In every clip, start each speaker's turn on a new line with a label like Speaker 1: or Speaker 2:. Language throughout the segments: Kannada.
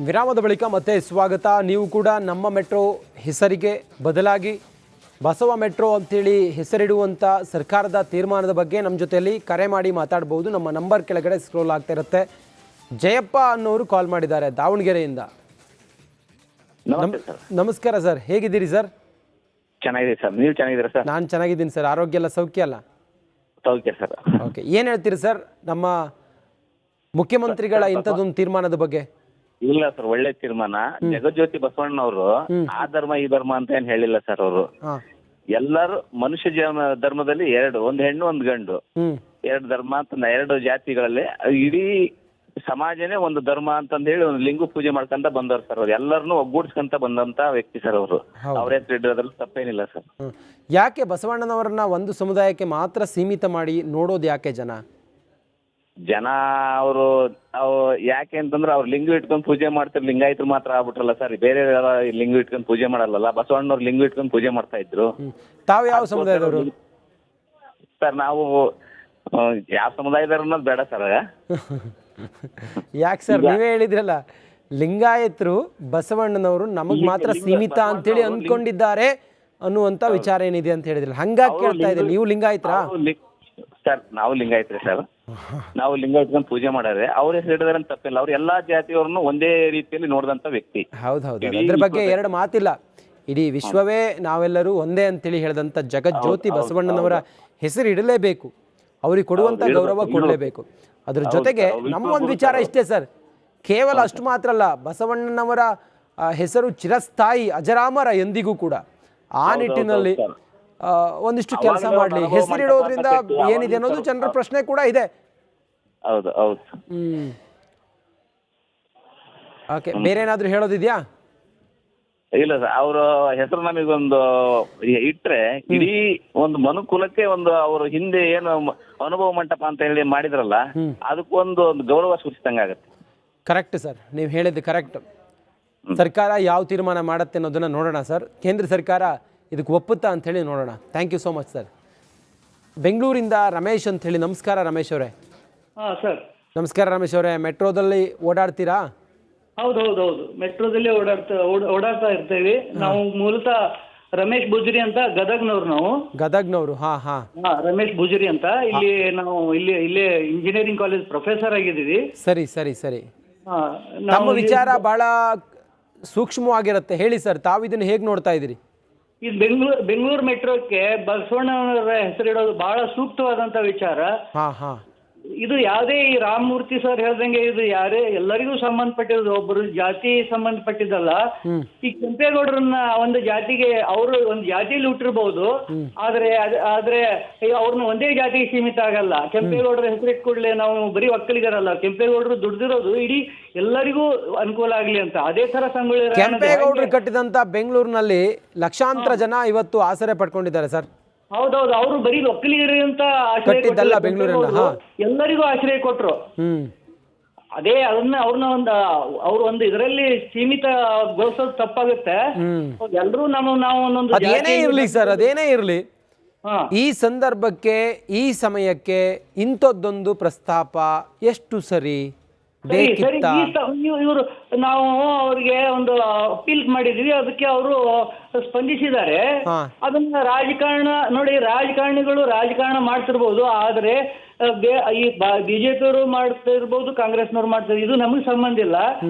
Speaker 1: ವಿರಾಮದ ಬಳಿಕ ಮತ್ತೆ ಸ್ವಾಗತ. ನೀವು ಕೂಡ ನಮ್ಮ ಮೆಟ್ರೋ ಹೆಸರಿಗೆ ಬದಲಾಗಿ ಬಸವ ಮೆಟ್ರೋ ಅಂತೇಳಿ ಹೆಸರಿಡುವಂಥ ಸರ್ಕಾರದ ತೀರ್ಮಾನದ ಬಗ್ಗೆ ನಮ್ಮ ಜೊತೆಯಲ್ಲಿ ಕರೆ ಮಾಡಿ ಮಾತಾಡ್ಬೋದು. ನಮ್ಮ ನಂಬರ್ ಕೆಳಗಡೆ ಸ್ಕ್ರೋಲ್ ಆಗ್ತಾ ಇರುತ್ತೆ. ಜಯಪ್ಪ ಅನ್ನೋರು ಕಾಲ್ ಮಾಡಿದ್ದಾರೆ ದಾವಣಗೆರೆಯಿಂದ. ನಮಸ್ಕಾರ ಸರ್, ಹೇಗಿದ್ದೀರಿ ಸರ್?
Speaker 2: ಚೆನ್ನಾಗಿದೆ ಸರ್, ನೀವು ಚೆನ್ನಾಗಿದ್ದೀರಾ ಸರ್?
Speaker 1: ನಾನು ಚೆನ್ನಾಗಿದ್ದೀನಿ ಸರ್. ಆರೋಗ್ಯ ಎಲ್ಲ ಸೌಖ್ಯ ಅಲ್ಲ?
Speaker 2: ಸೌಖ್ಯ ಸರ್.
Speaker 1: ಓಕೆ, ಏನು ಹೇಳ್ತೀರಿ ಸರ್ ನಮ್ಮ ಮುಖ್ಯಮಂತ್ರಿಗಳ ಇಂಥದ್ದೊಂದು ತೀರ್ಮಾನದ ಬಗ್ಗೆ?
Speaker 2: ಇಲ್ಲ ಸರ್, ಒಳ್ಳೆ ತೀರ್ಮಾನ. ಜಗಜ್ಯೋತಿ ಬಸವಣ್ಣನವರು ಆ ಧರ್ಮ ಈ ಧರ್ಮ ಅಂತ ಏನ್ ಹೇಳಿಲ್ಲ ಸರ್. ಅವರು ಎಲ್ಲರೂ ಮನುಷ್ಯ ಧರ್ಮದಲ್ಲಿ ಒಂದು ಹೆಣ್ಣು ಒಂದು ಗಂಡು, ಎರಡು ಧರ್ಮ ಅಂತ ಎರಡು ಜಾತಿಗಳಲ್ಲಿ ಇಡೀ ಸಮಾಜನೇ ಒಂದು ಧರ್ಮ ಅಂತಂದ ಹೇಳಿ ಒಂದು ಲಿಂಗು ಪೂಜೆ ಮಾಡ್ಕೊಂತ ಬಂದವ್ರು ಸರ್. ಅವ್ರು ಎಲ್ಲರನ್ನೂ ಒಗ್ಗೂಡ್ಸ್ಕೊಂತ ಬಂದಂತ ವ್ಯಕ್ತಿ ಸರ್ ಅವರು. ಅವರೇ ಇಡೋದ್ರಲ್ಲಿ ತಪ್ಪೇನಿಲ್ಲ ಸರ್.
Speaker 1: ಯಾಕೆ ಬಸವಣ್ಣನವರನ್ನ ಒಂದು ಸಮುದಾಯಕ್ಕೆ ಮಾತ್ರ ಸೀಮಿತ ಮಾಡಿ ನೋಡೋದು ಯಾಕೆ ಜನ
Speaker 2: ಅವರು ಯಾಕೆ ಅಂತಂದ್ರೆ ಅವ್ರು ಲಿಂಗು ಇಟ್ಕೊಂಡು ಪೂಜೆ ಮಾಡ್ತಾರೆ. ಲಿಂಗಾಯತರು ಮಾತ್ರ ಆಗ್ಬಿಟ್ರಲ್ಲ ಸರ್, ಬೇರೆ ಲಿಂಗು ಇಟ್ಕೊಂಡು ಪೂಜೆ ಮಾಡಲ್ಲ. ಬಸವಣ್ಣವ್ರು ಲಿಂಗು ಇಟ್ಕೊಂಡು ಪೂಜೆ ಮಾಡ್ತಾ ಇದ್ರು.
Speaker 1: ತಾವು ಯಾವ ಸಮುದಾಯದವರು
Speaker 2: ಸರ್? ನಾವು ಯಾವ ಸಮುದಾಯದವ್ರು ಅನ್ನೋದು ಬೇಡ ಸರ್.
Speaker 1: ಯಾಕೆ ಸರ್, ನೀವೇ ಹೇಳಿದ್ರಲ್ಲ ಲಿಂಗಾಯತರು ಬಸವಣ್ಣನವರು ನಮಗ್ ಮಾತ್ರ ಸೀಮಿತ ಅಂತೇಳಿ ಅಂದ್ಕೊಂಡಿದ್ದಾರೆ ಅನ್ನುವಂತ ವಿಚಾರ ಏನಿದೆ ಅಂತ ಹೇಳಿದ್ರಲ್ಲ, ಹಂಗಾಗಿ ಕೇಳ್ತಾ ಇದೆ. ನೀವು ಲಿಂಗಾಯತರ
Speaker 2: ಸರ್? ನಾವು ಲಿಂಗಾಯತ್ರಿ ಸರ್. ನಾವು ಲಿಂಗ ಇಟ್ಕೊಂಡು ಪೂಜೆ ಮಾಡಾರೆ. ಅವ್ರ ಹೆಸರು ಹಿಡಿದ್ರೆ ತಪ್ಪಿಲ್ಲ. ಅವ್ರು ಎಲ್ಲಾ ಜಾತಿಯವ್ರನ್ನು ಒಂದೇ ರೀತಿಯಲ್ಲಿ ನೋಡಿದಂತ ವ್ಯಕ್ತಿ.
Speaker 1: ಹೌದೌದು, ಅದ್ರ ಬಗ್ಗೆ ಎರಡು ಮಾತಿಲ್ಲ. ಇಡೀ ವಿಶ್ವವೇ ನಾವೆಲ್ಲರೂ ಒಂದೇ ಅಂತೇಳಿ ಹೇಳಿದಂತ ಜಗಜ್ಯೋತಿ ಬಸವಣ್ಣನವರ ಹೆಸರು ಇಡಲೇಬೇಕು, ಅವ್ರಿಗೆ ಕೊಡುವಂತ ಗೌರವ ಕೊಡಲೇಬೇಕು. ಅದ್ರ ಜೊತೆಗೆ ನಮ್ಮ ಒಂದು ವಿಚಾರ ಇಷ್ಟೇ ಸರ್, ಕೇವಲ ಅಷ್ಟು ಮಾತ್ರ ಅಲ್ಲ, ಬಸವಣ್ಣನವರ ಹೆಸರು ಚಿರಸ್ಥಾಯಿ ಅಜರಾಮರ ಎಂದಿಗೂ ಕೂಡ. ಆ ನಿಟ್ಟಿನಲ್ಲಿ ಒಂದಿಷ್ಟು ಕೆಲಸ ಮಾಡಲಿ. ಹೆಸರಿಡೋದ್ರಿಂದ ಏನಿದೆ ಅನ್ನೋದು ಜನರ ಪ್ರಶ್ನೆ ಕೂಡ ಇದೆ.
Speaker 2: ಹೌದು ಹೌದು.
Speaker 1: ಓಕೆ, ಬೇರೆ ಏನಾದ್ರು ಹೇಳೋದಿದ್ಯಾ?
Speaker 2: ಇಲ್ಲ ಸರ್, ಅವ್ರ ಹೆಸರು ನಮಗೊಂದು ಇಟ್ರೆ ಇಡೀ ಒಂದು ಮನುಕುಲಕ್ಕೆ ಒಂದು ಅವರು ಹಿಂದೆ ಏನು ಅನುಭವ ಮಂಟಪ ಅಂತ ಹೇಳಿ ಮಾಡಿದ್ರಲ್ಲ, ಅದಕ್ಕೊಂದು ಗೌರವ ಸೂಚಿಸಿದಂಗಾಗತ್ತೆ.
Speaker 1: ಕರೆಕ್ಟ್ ಸರ್, ನೀವು ಹೇಳಿದ್ದು ಕರೆಕ್ಟ್. ಸರ್ಕಾರ ಯಾವ ತೀರ್ಮಾನ ಮಾಡುತ್ತೆ ಅನ್ನೋದನ್ನ ನೋಡೋಣ ಸರ್. ಕೇಂದ್ರ ಸರ್ಕಾರ ಇದಕ್ಕೆ ಒಪ್ಪುತ್ತಾ ಅಂಥೇಳಿ ನೋಡೋಣ. Thank you so much sir. ಬೆಂಗಳೂರಿಂದ ರಮೇಶ್ ಅಂತ ಹೇಳಿ. ನಮಸ್ಕಾರ ರಮೇಶ್ ಅವರೇ.
Speaker 3: ಸರ್
Speaker 1: ನಮಸ್ಕಾರ ರಮೇಶ್ ಅವರೇ. ಮೆಟ್ರೋದಲ್ಲಿ ಓಡಾಡ್ತೀರಾ?
Speaker 3: ಹೌದು, ಮೆಟ್ರೋದಲ್ಲಿ ಓಡಾಡ್ತಾ ಇರ್ತೇವೆ. ನಾವು ಮೂಲತಃ ರಮೇಶ್ ಭುಜರಿ ಅಂತ ಗದಗ್ನವ್ರು. ನಾವು
Speaker 1: ಗದಗ್ನವರು?
Speaker 3: ರಮೇಶ್ ಭುಜರಿ ಅಂತ. ಇಲ್ಲಿ ನಾವು ಇಲ್ಲೇ ಇಂಜಿನಿಯರಿಂಗ್ ಕಾಲೇಜ್ ಪ್ರೊಫೆಸರ್ ಆಗಿದ್ದೀವಿ.
Speaker 1: ಸರಿ ಸರಿ ಸರಿ. ನಮ್ಮ ವಿಚಾರ ಬಹಳ ಸೂಕ್ಷ್ಮವಾಗಿರುತ್ತೆ. ಹೇಳಿ ಸರ್, ತಾವು ಇದನ್ನು ಹೇಗೆ ನೋಡ್ತಾ ಇದ್ದೀರಿ?
Speaker 3: ಇದು ಬೆಂಗಳೂರು ಮೆಟ್ರೋಕ್ಕೆ ಬಸವಣ್ಣನವರ ಹೆಸರಿಡೋದು ಬಹಳ ಸೂಕ್ತವಾದಂತ ವಿಚಾರ. ಇದು ಯಾವುದೇ ಈ ರಾಮಮೂರ್ತಿ ಸರ್ ಹೇಳ್ದಂಗೆ ಇದು ಎಲ್ಲರಿಗೂ ಸಂಬಂಧಪಟ್ಟಿರೋದು, ಒಬ್ಬರು ಜಾತಿ ಸಂಬಂಧಪಟ್ಟಿದ್ದಲ್ಲ. ಈ ಕೆಂಪೇಗೌಡರನ್ನ ಒಂದು ಜಾತಿಗೆ, ಅವರು ಒಂದು ಜಾತಿಯಲ್ಲಿ ಹುಟ್ಟಿರ್ಬಹುದು, ಆದ್ರೆ ಅವ್ರನ್ನ ಒಂದೇ ಜಾತಿಗೆ ಸೀಮಿತ ಆಗಲ್ಲ. ಕೆಂಪೇಗೌಡರ ಹೆಸರಿಟ್ಟು ಕೂಡಲೇ ನಾವು ಬರೀ ಒಕ್ಕಲಿಗರಲ್ಲ, ಕೆಂಪೇಗೌಡರು ದುಡ್ದಿರೋದು ಇಡೀ ಎಲ್ಲರಿಗೂ ಅನುಕೂಲ ಆಗ್ಲಿ ಅಂತ. ಅದೇ ತರ ಸಂಗೊಳ್ಳಿ
Speaker 1: ಕೆಂಪೇಗೌಡರು ಕಟ್ಟಿದಂತ ಬೆಂಗಳೂರಿನಲ್ಲಿ ಲಕ್ಷಾಂತರ ಜನ ಇವತ್ತು ಆಸರೆ ಪಡ್ಕೊಂಡಿದ್ದಾರೆ ಸರ್.
Speaker 3: ಹೌದೌದು, ಅವರು ಬರೀ ಒಕ್ಕಲಿಗರು ಅಂತ
Speaker 1: ಕಟ್ಟಿದ್ದಲ್ಲ ಬೆಂಗಳೂರನ್ನ,
Speaker 3: ಎಲ್ಲರಿಗೂ ಆಶ್ರಯ ಕೊಟ್ರು. ಅದೇ ಅವ್ರನ್ನ ಅವ್ರು ಒಂದು ಇದರಲ್ಲಿ ಸೀಮಿತಗೊಳಿಸೋದು ತಪ್ಪಾಗುತ್ತೆ. ಎಲ್ರೂ ನಾವು ಒಂದೊಂದು
Speaker 1: ಅದೇನೇ ಇರ್ಲಿ ಸರ್, ಅದೇನೇ ಇರ್ಲಿ, ಈ ಸಂದರ್ಭಕ್ಕೆ ಈ ಸಮಯಕ್ಕೆ ಇಂಥದ್ದೊಂದು ಪ್ರಸ್ತಾಪ ಎಷ್ಟು ಸರಿ?
Speaker 3: ಇವರು ನಾವು ಅವ್ರಿಗೆ ಒಂದು ಅಪೀಲ್ ಮಾಡಿದೀವಿ, ಅದಕ್ಕೆ ಅವರು ಸ್ಪಂದಿಸಿದ್ದಾರೆ. ಅದನ್ನ ರಾಜಕಾರಣಿಗಳು ರಾಜಕಾರಣ ಮಾಡ್ತಿರ್ಬೋದು, ಆದ್ರೆ ಈ ಬಿಜೆಪಿಯವರು ಮಾಡ್ತಾ ಇರ್ಬೋದು, ಕಾಂಗ್ರೆಸ್ನವ್ರು ಮಾಡ್ತಾರೆ, ಇದು ನಮಗೆ ಸಂಬಂಧ ಇಲ್ಲ.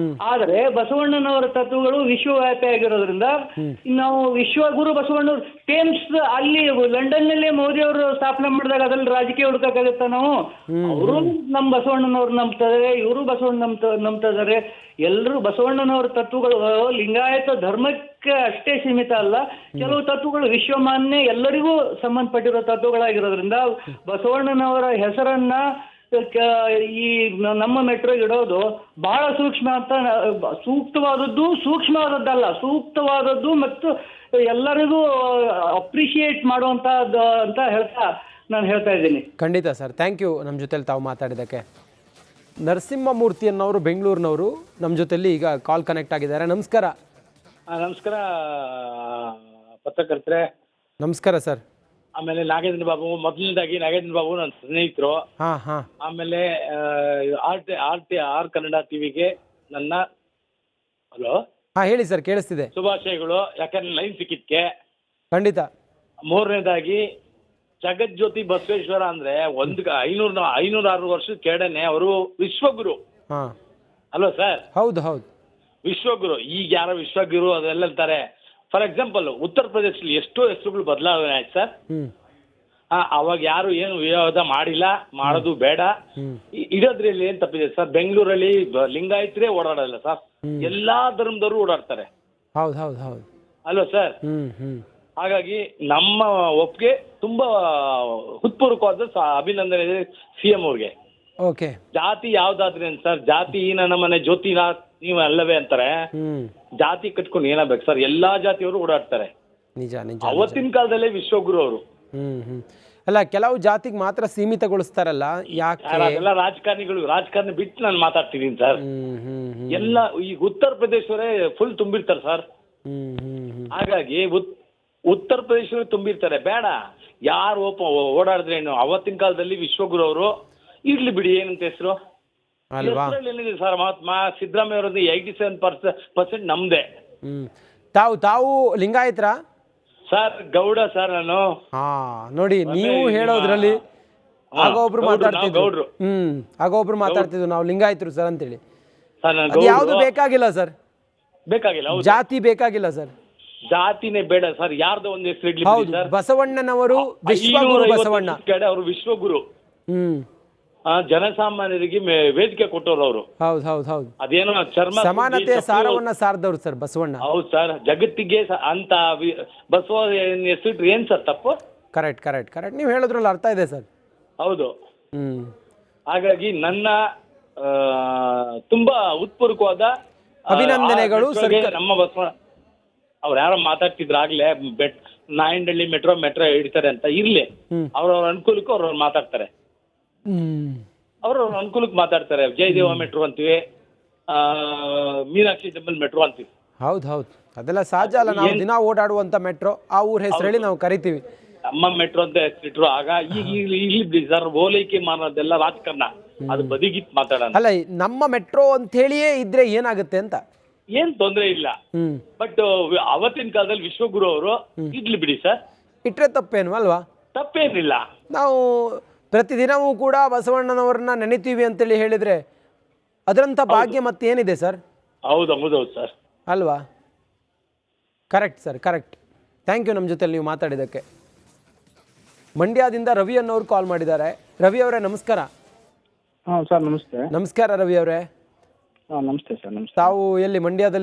Speaker 3: ಆದ್ರೆ ಬಸವಣ್ಣನವರ ತತ್ವಗಳು ವಿಶ್ವವ್ಯಾಪಿ ಆಗಿರೋದ್ರಿಂದ ನಾವು ವಿಶ್ವಗುರು ಬಸವಣ್ಣವ್ರು ಟೇಮ್ಸ್ ಅಲ್ಲಿ ಲಂಡನ್ ನಲ್ಲೇ ಮೋದಿ ಅವರು ಸ್ಥಾಪನೆ ಮಾಡಿದಾಗ ಅದ್ರಲ್ಲಿ ರಾಜಕೀಯ ಹುಡುಕಾಗತ್ತ ನಾವು? ಅವರು ನಮ್ಮ ಬಸವಣ್ಣನವ್ರು ನಂಬ್ತಾರೆ, ಇವರು ಬಸವಣ್ಣ ನಂಬ್ತಾ ಇದಾರೆ. ಎಲ್ಲರೂ ಬಸವಣ್ಣನವರ ತತ್ವಗಳು ಲಿಂಗಾಯತ ಧರ್ಮಕ್ಕೆ ಅಷ್ಟೇ ಸೀಮಿತ ಅಲ್ಲ, ಕೆಲವು ತತ್ವಗಳು ವಿಶ್ವಮಾನ್ಯ ಎಲ್ಲರಿಗೂ ಸಂಬಂಧಪಟ್ಟಿರೋ ತತ್ವಗಳಾಗಿರೋದ್ರಿಂದ ಬಸವಣ್ಣನವರ ಹೆಸರನ್ನ ಈ ನಮ್ಮ ಮೆಟ್ರೋ ಇಡೋದು ಬಹಳ ಸೂಕ್ಷ್ಮವಾದದ್ದಲ್ಲ, ಸೂಕ್ತವಾದದ್ದು ಮತ್ತು ಎಲ್ಲರಿಗೂ ಅಪ್ರಿಶಿಯೇಟ್ ಮಾಡುವಂತಹದ್ದು ಅಂತ ನಾನು ಹೇಳ್ತಾ ಇದ್ದೀನಿ.
Speaker 1: ಖಂಡಿತ ಸರ್, ಥ್ಯಾಂಕ್ ಯು ನಮ್ಮ ಜೊತೆಲಿ ತಾವು ಮಾತಾಡಿದ್ದಕ್ಕೆ. ನರಸಿಂಹಮೂರ್ತಿ ಅನ್ನೋರು ಬೆಂಗಳೂರಿನವರು ನಮ್ಮ ಜೊತೆಲಿ ಈಗ ಕಾಲ್ ಕನೆಕ್ಟ್ ಆಗಿದ್ದಾರೆ. ನಮಸ್ಕಾರ.
Speaker 4: ನಮಸ್ಕಾರ ಪತ್ರಕರ್ತರೆ.
Speaker 1: ನಮಸ್ಕಾರ ಸರ್.
Speaker 4: ಆಮೇಲೆ ನಾಗೇಂದ್ರ ಬಾಬು, ಮೊದಲನೇದಾಗಿ ನಾಗೇಂದ್ರ ಬಾಬು ನನ್ನ ಸ್ನೇಹಿತರು. ಆಮೇಲೆ ಆರ್ ಕನ್ನಡ ಟಿವಿಗೆ ನನ್ನ ಹಲೋ,
Speaker 1: ಹೇಳಿ ಸರ್, ಕೇಳಿಸ್ತಿದೆ.
Speaker 4: ಶುಭಾಶಯಗಳು. ಯಾಕಂದ್ರೆ ಲೈನ್ ಸಿಕ್ಕಿದ್ಕೆ.
Speaker 1: ಖಂಡಿತ.
Speaker 4: ಮೂರನೇದಾಗಿ ಜಗಜ್ಯೋತಿ ಬಸವೇಶ್ವರ ಅಂದ್ರೆ 506 ವರ್ಷದ ಕೆಳನೆ ಅವರು ವಿಶ್ವಗುರು
Speaker 1: ಹಾ,
Speaker 4: ಅಲ್ವಾ ಸರ್?
Speaker 1: ಹೌದು ಹೌದು.
Speaker 4: ವಿಶ್ವಗುರು. ಈಗ ಯಾರೋ ವಿಶ್ವಗುರು ಅದೆಲ್ಲ ಅಂತಾರೆ. ಫಾರ್ ಎಕ್ಸಾಂಪಲ್ ಉತ್ತರ ಪ್ರದೇಶದಲ್ಲಿ ಎಷ್ಟೋ ಹೆಸರುಗಳು ಬದಲಾವಣೆ ಆಯ್ತು ಸರ್. ಅವಾಗ ಯಾರು ಏನು ವಿರೋಧ ಮಾಡಿಲ್ಲ, ಮಾಡೋದು ಬೇಡ. ಇಡೋದ್ರಲ್ಲಿ ಏನ್ ತಪ್ಪಿದೆ ಸರ್? ಬೆಂಗಳೂರಲ್ಲಿ ಲಿಂಗಾಯತರೇ ಓಡಾಡಲ್ಲ ಸರ್, ಎಲ್ಲಾ ಧರ್ಮದವರು ಓಡಾಡ್ತಾರೆ.
Speaker 1: ಹೌದು ಹೌದು ಹೌದು.
Speaker 4: ಅಲ್ವಾ ಸರ್? ಹಾಗಾಗಿ ನಮ್ಮ ಒಪ್ಪಿಗೆ ತುಂಬಾ ಹೃತ್ಪೂರ್ವಕವಾದ ಅಭಿನಂದನೆ ಇದೆ CM ಅವ್ರಿಗೆ.
Speaker 1: ಓಕೆ.
Speaker 4: ಜಾತಿ ಯಾವ್ದಾದ್ರೇನ್ ಸರ್? ಜಾತಿ ನಮ್ಮನೆ ಜ್ಯೋತಿನಾಥ್ ನೀವು ಅಲ್ಲವೇ ಅಂತಾರೆ. ಜಾತಿ ಕಟ್ಕೊಂಡು ಏನಾಗ್ಬೇಕು ಸರ್? ಎಲ್ಲಾ ಜಾತಿಯವರು ಓಡಾಡ್ತಾರೆ.
Speaker 1: ನಿಜ ನಿಜ.
Speaker 4: ಅವತ್ತಿನ ಕಾಲದಲ್ಲೇ ವಿಶ್ವಗುರು ಅವರು.
Speaker 1: ಅಲ್ಲ, ಕೆಲವು ಜಾತಿಗೆ ಮಾತ್ರ ಸೀಮಿತಗೊಳಿಸ್ತಾರಲ್ಲ, ಯಾಕೆ?
Speaker 4: ಅದೆಲ್ಲ ರಾಜಕಾರಣಿ ಬಿಟ್ಟು ನಾನು ಮಾತಾಡ್ತಿದ್ದೀನಿ ಸರ್. ಎಲ್ಲ ಈಗ ಉತ್ತರ ಪ್ರದೇಶವರೇ ಫುಲ್ ತುಂಬಿರ್ತಾರೆ ಸರ್. ಹಾಗಾಗಿ ಉತ್ತರ ಪ್ರದೇಶವರೇ ತುಂಬಿರ್ತಾರೆ. ಬೇಡ, ಯಾರು ಓಡಾಡಿದ್ರೇನು? ಅವತ್ತಿನ ಕಾಲದಲ್ಲಿ ವಿಶ್ವಗುರು ಅವರು ಇರ್ಲಿ ಬಿಡಿ, ಏನಂತ ಹೆಸರು ಏನಿದೆ ಸರ್? ಮಹಾತ್ಮ ಸಿದ್ದರಾಮಯ್ಯ ಅವರದ್ದು 87% ನಮ್ದೇ.
Speaker 1: ತಾವು ಲಿಂಗಾಯತರ
Speaker 4: ಸರ್? ಗೌಡ ಸರ್ ನಾನು.
Speaker 1: ನೋಡಿ, ನೀವು ಹೇಳೋದ್ರಲ್ಲಿ ಆಗೊಬ್ರು ಮಾತಾಡ್ತಿದ್ರು. ಆಗೊಬ್ರು ಮಾತಾಡ್ತಿದ್ರು ನಾವು ಲಿಂಗಾಯತರು ಸರ್ ಅಂತೇಳಿ. ಯಾವ್ದು ಬೇಕಾಗಿಲ್ಲ ಸರ್,
Speaker 4: ಬೇಕಾಗಿಲ್ಲ.
Speaker 1: ಜಾತಿ ಬೇಕಾಗಿಲ್ಲ ಸರ್,
Speaker 4: ಜಾತಿನೇ ಬೇಡ ಸರ್. ಯಾರ್ದೋ ಒಂದು ಹೆಸರು ಇಡ್ಲಿ ಸರ್.
Speaker 1: ಬಸವಣ್ಣನವರು ವಿಶ್ವಗುರು. ಬಸವಣ್ಣ
Speaker 4: ಅವರು ವಿಶ್ವಗುರು. ಜನಸಾಮಾನ್ಯರಿಗೆ ವೇದಿಕೆ ಕೊಟ್ಟವ್ರು ಅವರು.
Speaker 1: ಹೌದು ಹೌದು ಹೌದು.
Speaker 4: ಅದೇನೋ ಚರ್ಮ
Speaker 1: ಸಮಾನತೆಯ ಸಾರವನ್ನ ಸಾರದವ್ರು ಸರ್ ಬಸವಣ್ಣ.
Speaker 4: ಹೌದು ಸರ್. ಜಗತ್ತಿಗೆ ಅಂತ ಬಸವ ಹೆಸರು ಏನ್ ಸರ್ ತಪ್ಪು?
Speaker 1: Correct correct correct. ನೀವು ಹೇಳೋದ್ರಲ್ಲಿ ಅರ್ಥ ಇದೆ ಸರ್.
Speaker 4: ಹೌದು. ಹಾಗಾಗಿ ನನ್ನ ತುಂಬಾ ಉತ್ಪೂರ್ವಕವಾದ
Speaker 1: ಅಭಿನಂದನೆಗಳು
Speaker 4: ನಮ್ಮ ಬಸವಣ್ಣ. ಅವ್ರು ಯಾರೋ ಮಾತಾಡ್ತಿದ್ರು ಆಗ್ಲೇ, ನಾಯಂಡಹಳ್ಳಿ ಮೆಟ್ರೋ ಹಿಡಿತಾರೆ ಅಂತ. ಇರ್ಲಿ, ಅವ್ರವ್ರ ಅನುಕೂಲಕ್ಕೂ ಅವ್ರವ್ರು ಮಾತಾಡ್ತಾರೆ. ಅವ್ರವ್ರ ಅನುಕೂಲಕ್ಕೆ ಮಾತಾಡ್ತಾರೆ. ಜಯದೇವ ಮೆಟ್ರೋ ಅಂತೀವಿ, ಮೀನಾಕ್ಷಿ ಟೆಂಪಲ್ ಮೆಟ್ರೋ ಅಂತೀವಿ.
Speaker 1: ಹೌದು ಹೌದು, ಅದೆಲ್ಲ ಸಹಜ ಅಲ್ಲ. ನಾವು ದಿನ ಓಡಾಡುವಂತ ಮೆಟ್ರೋ, ಆ ಊರ ಹೆಸರು ಹೇಳಿ ನಾವು ಕರಿತೀವಿ.
Speaker 4: ನಮ್ಮ ಮೆಟ್ರೋ ಅಂತ ಹೆಸರಿಟ್ರು. ಆಗ ಈಗ ಇಲ್ಲಿ ಬಿಡಿ ಸರ್, ಓಲೈಕೆ ಮಾಡೋದೆಲ್ಲ ರಾಜಕಾರಣ, ಅದು ಬದಿಗಿತ್ ಮಾತಾಡೋಣ.
Speaker 1: ಅಲ್ಲ, ನಮ್ಮ ಮೆಟ್ರೋ ಅಂತ ಹೇಳಿಯೇ ಇದ್ರೆ ಏನಾಗುತ್ತೆ ಅಂತ
Speaker 4: ಏನ್ ತೊಂದ್ರೆ ಇಲ್ಲ. ಬಟ್ ಅವತ್ತಿನ ಕಾಲದಲ್ಲಿ ವಿಶ್ವಗುರು ಅವರು ಇಡ್ಲಿ ಬಿಡಿ ಸರ್.
Speaker 1: ಇಟ್ರೆ ತಪ್ಪೇನು ಅಲ್ವಾ?
Speaker 4: ತಪ್ಪೇನಿಲ್ಲ.
Speaker 1: ನಾವು ಪ್ರತಿದಿನವೂ ಕೂಡ ಬಸವಣ್ಣನವ್ರನ್ನ ನೆನೆತೀವಿ ಅಂತೇಳಿ ಹೇಳಿದ್ರೆ ಅದರಂಥ ಭಾಗ್ಯ ಮತ್ತೇನಿದೆ ಸರ್?
Speaker 4: ಹೌದು ಹೌದೌದು ಸರ್.
Speaker 1: ಅಲ್ವಾ? Correct sir, correct. Thank you ನಮ್ಮ ಜೊತೆಲಿ ನೀವು ಮಾತಾಡಿದ್ದಕ್ಕೆ. ಮಂಡ್ಯದಿಂದ ರವಿ ಅನ್ನೋರು ಕಾಲ್ ಮಾಡಿದ್ದಾರೆ. ರವಿ ಅವರೇ ನಮಸ್ಕಾರ.
Speaker 5: ಹಾಂ ಸರ್, ನಮಸ್ತೆ.
Speaker 1: ನಮಸ್ಕಾರ ರವಿ ಅವರೇ.
Speaker 5: ಹಾಂ, ನಮಸ್ತೆ ಸರ್. ನಮಸ್ತೆ.
Speaker 1: ತಾವು ಎಲ್ಲಿ ಮಂಡ್ಯದಲ್ಲಿ